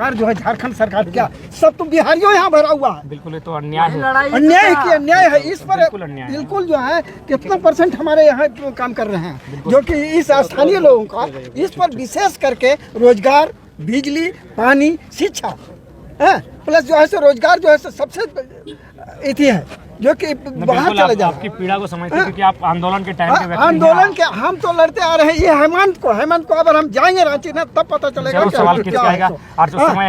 सरकार जो है झारखंड सरकार क्या सब तो बिहारियों यहाँ भरा हुआ है। बिल्कुल, ये तो अन्याय है, अन्याय है। इस पर अन्याय बिल्कुल जो है कितना % हमारे यहाँ काम कर रहे हैं, जो कि इस स्थानीय लोगों का इस पर विशेष करके रोजगार, बिजली, पानी, शिक्षा है, प्लस जो है सो रोजगार जो है सबसे इति है, जो कि बाहर चले जाओ। आपकी पीड़ा को समझते हैं क्योंकि आप आंदोलन के टाइम पे आंदोलन के हम तो लड़ते आ रहे हैं। ये हेमंत को अगर हम जाएंगे रांची ना तब पता चलेगा क्या है।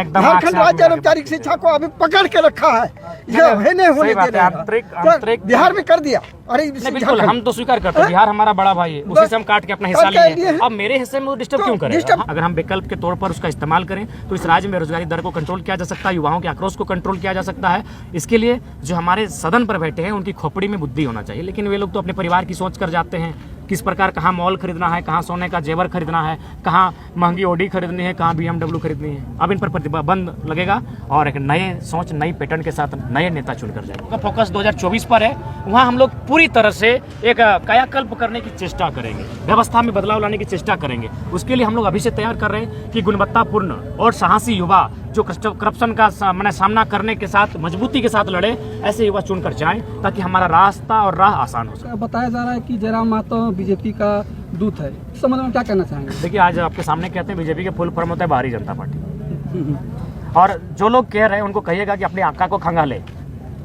झारखंड राज्य औपचारिक शिक्षा को अभी पकड़ के रखा है, ये नहीं होने दे रहे। बिहार में कर दिया। अरे बिल्कुल, हम तो स्वीकार करते हैं, बिहार हमारा बड़ा भाई है, उसी से हम काट के अपना हिस्सा लिए। अब मेरे हिस्से में वो डिस्टर्ब क्यों करें? अगर हम विकल्प के तौर पर उसका इस्तेमाल करें तो इस राज्य में बेरोजगारी दर को कंट्रोल किया जा सकता है, युवाओं के आक्रोश को कंट्रोल किया जा सकता है। इसके लिए जो हमारे सदन पर बैठे हैं उनकी खोपड़ी में बुद्धि होना चाहिए, लेकिन वे लोग तो अपने परिवार की सोच कर जाते हैं। किस प्रकार कहाँ मॉल खरीदना है, कहाँ सोने का जेवर खरीदना है, कहाँ महंगी ऑडी खरीदनी है, कहाँ BMW खरीदनी है। अब इन पर प्रतिबंध लगेगा और एक नए सोच, नई पैटर्न के साथ नए नेता चुनकर जाएंगे। फोकस 2024 पर है, वहाँ हम लोग पूरी तरह से एक कायाकल्प करने की चेष्टा करेंगे, व्यवस्था में बदलाव लाने की चेष्टा करेंगे। उसके लिए हम लोग अभी से तैयार कर रहे हैं कि गुणवत्तापूर्ण और साहसी युवा जो करप्शन का सामना करने के साथ मजबूती के साथ लड़े, ऐसे युवा चुनकर जाएं ताकि हमारा रास्ता और राह आसान हो सके। बताया जा रहा है कि जयराम महतो बीजेपी का दूत है, इस संबंध में क्या कहना चाहेंगे? देखिए, आज आपके सामने कहते हैं बीजेपी के फुल फॉर्म होता है भारतीय जनता पार्टी, और जो लोग कह रहे हैं उनको कहिएगा कि अपनी आंखों को खंगाले।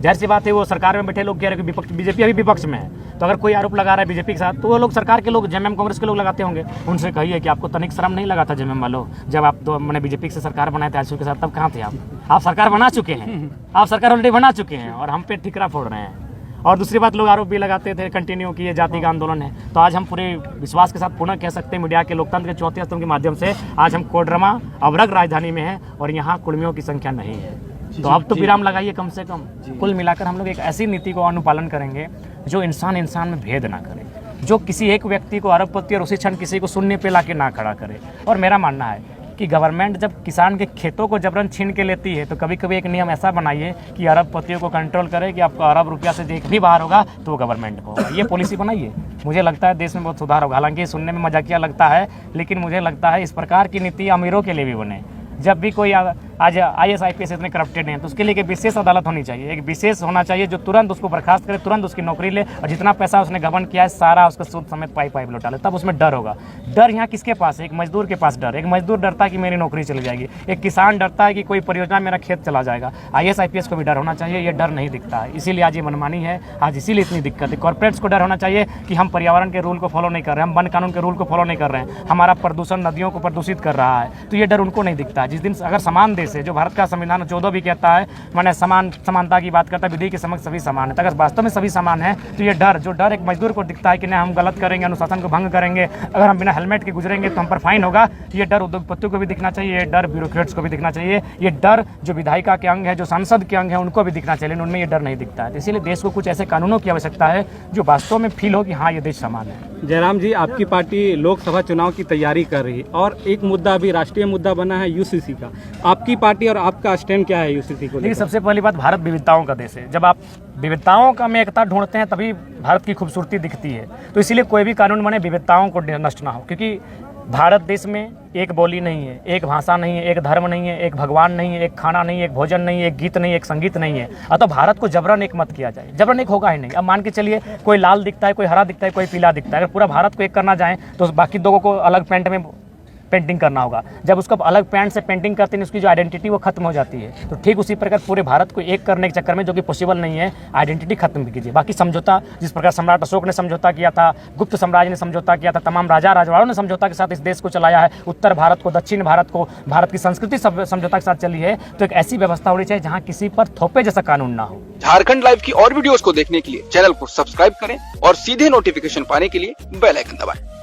जाहिर सी बात है, वो सरकार में बैठे लोग कह रहे हैं कि बीजेपी अभी विपक्ष में है, तो अगर कोई आरोप लगा रहा है बीजेपी के साथ तो वो लोग सरकार के लोग, जेएमएम कांग्रेस के लोग लगाते होंगे। उनसे कहिए कि आपको तनिक शर्म नहीं लगा था जेएमएम वालों, जब आप तो मैंने बीजेपी से सरकार बनाए थे आजसू के साथ, तब कहाँ थे आप सरकार बना चुके हैं, आप सरकार ऑलरेडी बना चुके हैं और हम पे ठिकरा फोड़ रहे हैं। और दूसरी बात, लोग आरोप भी लगाते थे कंटिन्यू कि ये जाति का आंदोलन है, तो आज हम पूरे विश्वास के साथ पुनः कह सकते हैं मीडिया के लोकतंत्र के चौथे स्तंभ के माध्यम से, आज हम कोडरमा अवरग राजधानी में है और यहाँ कुर्मियों की संख्या नहीं है। तो अब तो विराम लगाइए कम से कम। कुल मिलाकर हम लोग एक ऐसी नीति को अनुपालन करेंगे जो इंसान इंसान में भेद ना करे, जो किसी एक व्यक्ति को अरबपति और उसी क्षण किसी को शून्य पे लाके ना खड़ा करे। और मेरा मानना है कि गवर्नमेंट जब किसान के खेतों को जबरन छीन के लेती है तो कभी कभी एक नियम ऐसा बनाइए कि अरबपतियों को कंट्रोल करे कि आपको अरब रुपया से एक भी बाहर होगा तो वो गवर्नमेंट को होगा। ये पॉलिसी बनाइए, मुझे लगता है देश में बहुत सुधार होगा। हालांकि सुनने में मजाकिया लगता है, लेकिन मुझे लगता है इस प्रकार की नीति अमीरों के लिए भी बने। जब भी कोई आज IAS IPS इतने करप्टेड हैं तो उसके लिए एक विशेष अदालत होनी चाहिए, एक विशेष होना चाहिए जो तुरंत उसको बर्खास्त करे, तुरंत उसकी नौकरी ले और जितना पैसा उसने गबन किया है सारा उसका सूद समेत पाइप लौटा ले, तब उसमें डर होगा। डर यहाँ किसके पास है? एक मजदूर के पास डर। एक मजदूर डरता है कि मेरी नौकरी चली जाएगी, एक किसान डरता है कि कोई परियोजना मेरा खेत चला जाएगा। IAS IPS को भी डर होना चाहिए, ये डर नहीं दिखता है, इसीलिए आज ये मनमानी है, आज इसीलिए इतनी दिक्कत है। कॉर्पोरेट्स को डर होना चाहिए कि हम पर्यावरण के रूल को फॉलो नहीं कर रहे हैं, हम वन कानून के रूल को फॉलो नहीं कर रहे हैं, हमारा प्रदूषण नदियों को प्रदूषित कर रहा है, तो ये डर उनको नहीं दिखता है। जिस दिन अगर समान देश है, जो भारत का संविधान 14 भी कहता है, माने समानता की बात करता है, विधि के समक्ष सभी समान है, तो अगर वास्तव में सभी समान है तो ये डर, जो डर एक मजदूर को दिखता है कि नहीं हम गलत करेंगे, अनुशासन को भंग करेंगे, अगर हम बिना हेलमेट के गुजरेंगे तो हम पर फाइन होगा, ये डर उद्योगपतियों को भी दिखना चाहिए, ये डर ब्यूरोक्रेट्स को भी दिखना चाहिए, ये डर जो विधायिका के अंग है, जो सांसद के अंग है, उनको भी दिखना चाहिए, उनमें ये डर नहीं दिखता है। इसीलिए देश को कुछ ऐसे कानूनों की आवश्यकता है जो वास्तव में फील हो कि हाँ ये देश समान है। जयराम जी, आपकी पार्टी लोकसभा चुनाव की तैयारी कर रही है और एक मुद्दा अभी राष्ट्रीय मुद्दा बना है UCC का, आपकी पार्टी और आपका स्टैंड क्या है UCC को? देखिए, सबसे पहली बात, भारत विविधताओं का देश है। जब आप विविधताओं का में एकता ढूंढते हैं तभी भारत की खूबसूरती दिखती है। तो इसीलिए कोई भी कानून बने विविधताओं को नष्ट ना हो, क्योंकि भारत देश में एक बोली नहीं है, एक भाषा नहीं है, एक धर्म नहीं है, एक भगवान नहीं है, एक खाना नहीं है, एक भोजन नहीं है, एक गीत नहीं है, एक संगीत नहीं है। अतः भारत को जबरन एक मत किया जाए, जबरन एक होगा ही नहीं। अब मान के चलिए कोई लाल दिखता है, कोई हरा दिखता है, कोई पीला दिखता है, अगर पूरा भारत को एक करना चाहें तो बाकी दो को अलग पेंट में पेंटिंग करना होगा। जब उसको अलग पेंट से पेंटिंग करते हैं उसकी जो आइडेंटिटी वो खत्म हो जाती है। तो ठीक उसी प्रकार पूरे भारत को एक करने के चक्कर में, जो कि पॉसिबल नहीं है, आइडेंटिटी खत्म भी कीजिए। बाकी समझौता, जिस प्रकार सम्राट अशोक ने समझौता किया था, गुप्त साम्राज्य ने समझौता किया था, तमाम राजा राजवाड़ों ने समझौता के साथ इस देश को चलाया है, उत्तर भारत को, दक्षिण भारत को, भारत की संस्कृति समझौता के साथ चली है, तो एक ऐसी व्यवस्था होनी चाहिए जहाँ किसी पर थोपे जैसा कानून ना हो। झारखंड लाइव की और वीडियोस को देखने के लिए चैनल को सब्सक्राइब करें और सीधे नोटिफिकेशन पाने के लिए बेल आइकन दबाएं।